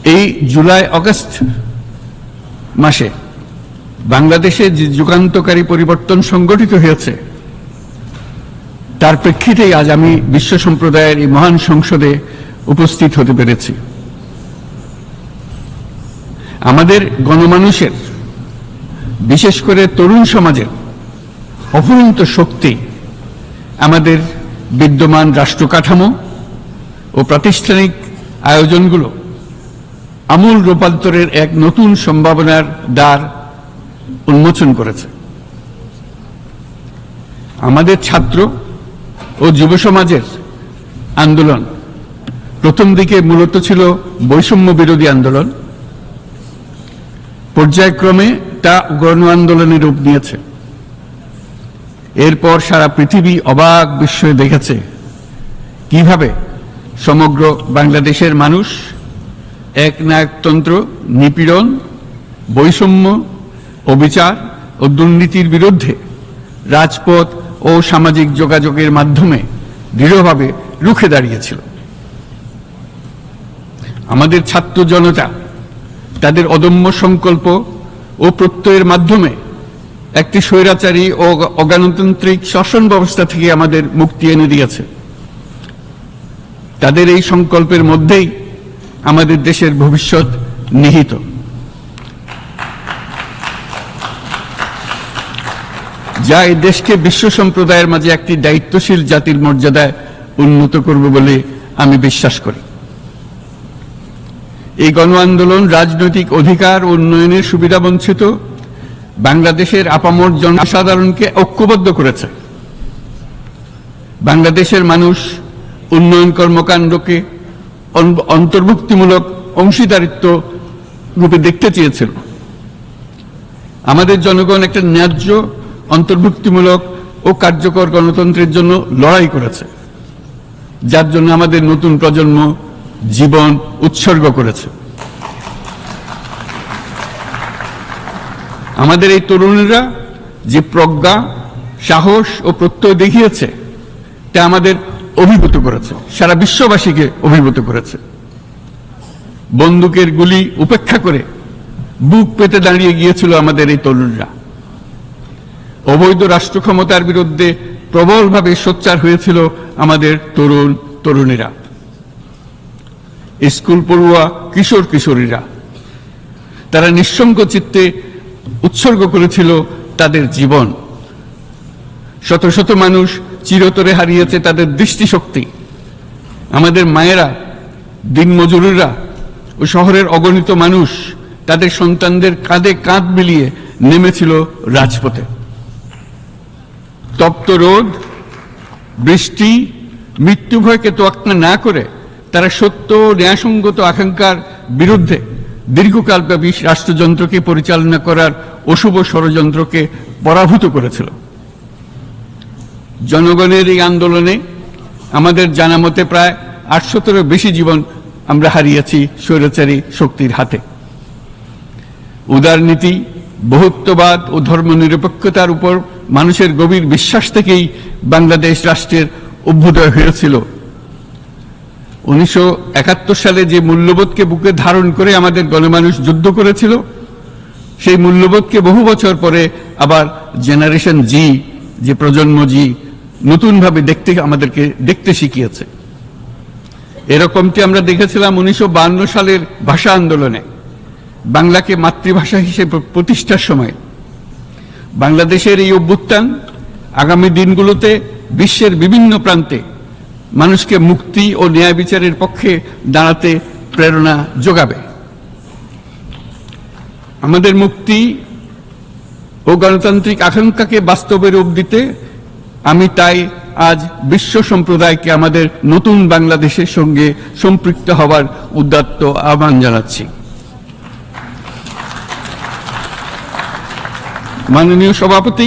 এই July August মাসে বাংলাদেশে যে যুগান্তকারী পরিবর্তন সংগঠিত হয়েছে তার প্রেক্ষিতেই আজ আমি বিশ্ব সম্প্রদায়ের এই মহান সংসদে উপস্থিত হতে পেরেছি। আমাদের গণমানুষের, বিশেষ করে তরুণ সমাজের অফুরন্ত শক্তি আমাদের বিদ্যমান রাষ্ট্র কাঠামো ও প্রাতিষ্ঠানিক আয়োজনগুলো আমূল রূপান্তরের এক নতুন সম্ভাবনার দ্বার উন্মোচন করেছে। আমাদের ছাত্র ও যুব সমাজের আন্দোলন প্রথম দিকে মূলত ছিল বৈষম্য বিরোধী আন্দোলন, পর্যায়ক্রমে তা গণ আন্দোলনের রূপ নিয়েছে। এরপর সারা পৃথিবী অবাক বিস্ময়ে দেখেছে কিভাবে সমগ্র বাংলাদেশের মানুষ একনায়কতন্ত্র, নিপীড়ন, বৈষম্য, অবিচার ও দুর্নীতির বিরুদ্ধে রাজপথ ও সামাজিক যোগাযোগের মাধ্যমে দৃঢ়ভাবে রুখে দাঁড়িয়েছিল। আমাদের ছাত্র জনতা তাদের অদম্য সংকল্প ও প্রত্যয়ের মাধ্যমে একটি স্বৈরাচারী ও অগণতান্ত্রিক শাসন ব্যবস্থা থেকে আমাদের মুক্তি এনে দিয়েছে। তাদের এই সংকল্পের মধ্যেই আমাদের দেশের ভবিষ্যৎ নিহিত। যা এই দেশকে বিশ্ব সম্প্রদায়ের মাঝে একটি দায়িত্বশীল জাতির মর্যাদায় উন্নত করবে বলে আমি বিশ্বাস করি। এই গণ আন্দোলন রাজনৈতিক অধিকার ও উন্নয়নের সুবিধা বঞ্চিত বাংলাদেশের আপামর জনসাধারণকে ঐক্যবদ্ধ করেছে। বাংলাদেশের মানুষ উন্নয়ন কর্মকাণ্ডকে অন্তর্ভুক্তিমূলক অংশীদারিত্ব রূপে দেখতে চেয়েছিল। আমাদের জনগণ একটা ন্যায্য, অন্তর্ভুক্তিমূলক ও কার্যকর গণতন্ত্রের জন্য লড়াই করেছে, যার জন্য আমাদের নতুন প্রজন্ম জীবন উৎসর্গ করেছে। আমাদের এই তরুণীরা যে প্রজ্ঞা, সাহস ও প্রত্যয় দেখিয়েছে তা আমাদের অভিভূত করেছে, সারা বিশ্ববাসীকে অভিভূত করেছে। বন্দুকের গুলি উপেক্ষা করে বুক পেতে দাঁড়িয়ে গিয়েছিল আমাদের এই তরুণরা। অবৈধ রাষ্ট্র ক্ষমতার বিরুদ্ধে প্রবলভাবে সোচ্চার হয়েছিল আমাদের তরুণ তরুণীরা, স্কুল পড়ুয়া কিশোর কিশোরীরা। তারা নিঃসঙ্গ চিত্তে উৎসর্গ করেছিল তাদের জীবন। শত শত মানুষ চিরতরে হারিয়েছে তাদের দৃষ্টিশক্তি। আমাদের মায়েরা, দিনমজুররা ও শহরের অগণিত মানুষ তাদের সন্তানদের কাঁধে কাঁধ মিলিয়ে নেমেছিল রাজপথে। তপ্ত রোদ, বৃষ্টি, মৃত্যু ভয়কে তোয়াক্কা না করে তারা সত্য ও ন্যায়সঙ্গত আকাঙ্ক্ষার বিরুদ্ধে দীর্ঘকালব্যাপী রাষ্ট্রযন্ত্রকে পরিচালনা করার অশুভ ষড়যন্ত্রকে পরাভূত করেছিল। জনগণের এই আন্দোলনে আমাদের জানা মতে প্রায় 800-এরও বেশি জীবন আমরা হারিয়েছি স্বৈরাচারী শক্তির হাতে। উদারনীতি, বহুত্ববাদ ও ধর্মনিরপেক্ষতার উপর মানুষের গভীর বিশ্বাস থেকেই বাংলাদেশ রাষ্ট্রের অভ্যুদয় হয়েছিল। 1971 সালে যে মূল্যবোধকে বুকে ধারণ করে আমাদের গণমানুষ যুদ্ধ করেছিল, সেই মূল্যবোধকে বহু বছর পরে আবার জেনারেশন জি, যে প্রজন্ম জি, নতুনভাবে আমাদেরকে দেখতে শিখিয়েছে। এরকমটি আমরা দেখেছিলাম 1952 সালের ভাষা আন্দোলনে, বাংলাকে মাতৃভাষা হিসেবে প্রতিষ্ঠার সময়। বাংলাদেশের এই অভ্যুত্থান আগামী দিনগুলোতে বিশ্বের বিভিন্ন প্রান্তে মানুষকে মুক্তি ও ন্যায় বিচারের পক্ষে দাঁড়াতে প্রেরণা যোগাবে। আমাদের মুক্তি ও গণতান্ত্রিক আকাঙ্ক্ষাকে বাস্তবে রূপ দিতে আমি তাই আজ বিশ্ব সম্প্রদায়কে আমাদের নতুন বাংলাদেশের সঙ্গে সম্পৃক্ত হওয়ার উদাত্ত আহ্বান জানাচ্ছি। মাননীয় সভাপতি,